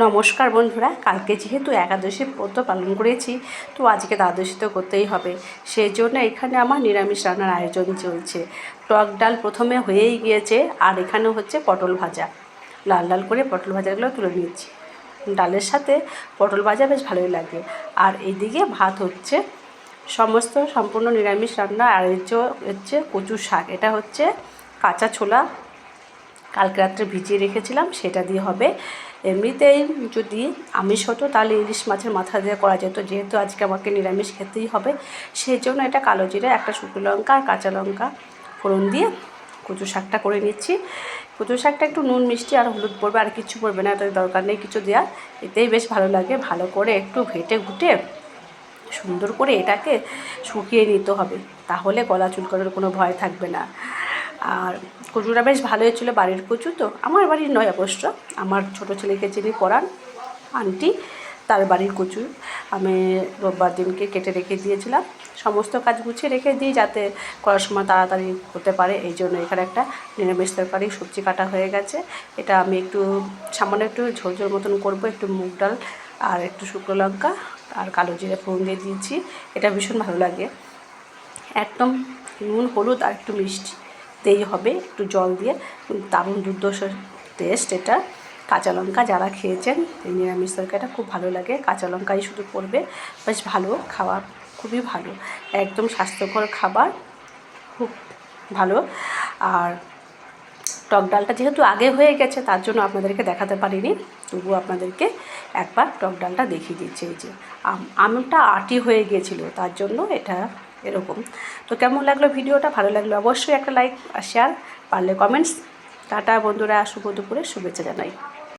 নমস্কার বন্ধুরা, কালকে যেহেতু একাদশী ব্রত পালন করেছি, তো আজকে দ্বাদশী তো করতেই হবে। সেই জন্য এখানে আমার নিরামিষ রান্নার আয়োজন চলছে। টক ডাল প্রথমে হয়েই গিয়েছে, আর এখানে হচ্ছে পটল ভাজা। লাল লাল করে পটল ভাজাগুলো তুলে নিচ্ছি। ডালের সাথে পটল ভাজা বেশ ভালোই লাগে। আর এইদিকে ভাত হচ্ছে। সম্পূর্ণ নিরামিষ রান্না। আর হচ্ছে কচু শাক। এটা হচ্ছে কাঁচা ছোলা, কালকে রাত্রে ভিজিয়ে রেখেছিলাম, সেটা দিয়ে হবে। এমনিতেই যদি আমিষ হতো তাহলে ইলিশ মাছের মাথা দিয়ে করা যেত, যেহেতু আজকে আমাকে নিরামিষ খেতেই হবে। সেই জন্য এটা কালো জিরে, একটা শুকনো লঙ্কা আর কাঁচা লঙ্কা ফোড়ন দিয়ে কচু শাকটা করে নিচ্ছি। কচু শাকটা একটু নুন মিষ্টি আর হলুদ পড়বে, আর কিছু পড়বে না, এটার দরকার নেই কিছু দেওয়ার। এতেই বেশ ভালো লাগে। ভালো করে একটু ঘেটে ঘুটে সুন্দর করে এটাকে শুকিয়ে নিতে হবে, তাহলে গলা চুলকানোর কোনো ভয় থাকবে না। আর কচুটা বেশ ভালোই ছিল, বাড়ির কচু তো, আমার বাড়ির নয় অবশ্য, আমার ছোটো ছেলেকে যিনি পড়ান আন্টি, তার বাড়ির কচু। আমি রোববার দিনকে কেটে রেখে দিয়েছিলাম, সমস্ত কাজ গুছিয়ে রেখে দিই যাতে করার সময় তাড়াতাড়ি হতে পারে। এই জন্য এখানে একটা নিরামিষ তরকারি সবজি কাটা হয়ে গেছে। এটা আমি একটু সামান্য একটু ঝোল ঝোল মতন করবো, একটু মুগ ডাল আর একটু শুকনো লঙ্কা আর কালো জিরে ফোড়ন দিয়ে দিয়েছি। এটা ভীষণ ভালো লাগে। একদম নুন হলুদ আর একটু মিষ্টি দিতেই হবে, একটু জল দিয়ে। দারুণ দুর্ধর্ষ টেস্ট এটা। কাঁচা লঙ্কা যারা খেয়েছেন এই নিরামিষ তরকারিটা খুব ভালো লাগে, কাঁচা লঙ্কাই শুধু পড়বে। বেশ ভালো খাবার, খুবই ভালো, একদম স্বাস্থ্যকর খাবার, খুব ভালো। আর টক ডালটা যেহেতু আগে হয়ে গেছে, তার জন্য আপনাদেরকে দেখাতে পারিনি, তবুও আপনাদেরকে একবার টক ডালটা দেখিয়ে দিচ্ছি। এই যে আমটা আটি হয়ে গিয়েছিলো, তার জন্য এটা এরকম। তো কেমন লাগলো ভিডিওটা? ভালো লাগলো অবশ্যই একটা লাইক আর শেয়ার, পারলে কমেন্টস। টাটা বন্ধুরা, শুভ দুপুরে শুভেচ্ছা জানাই।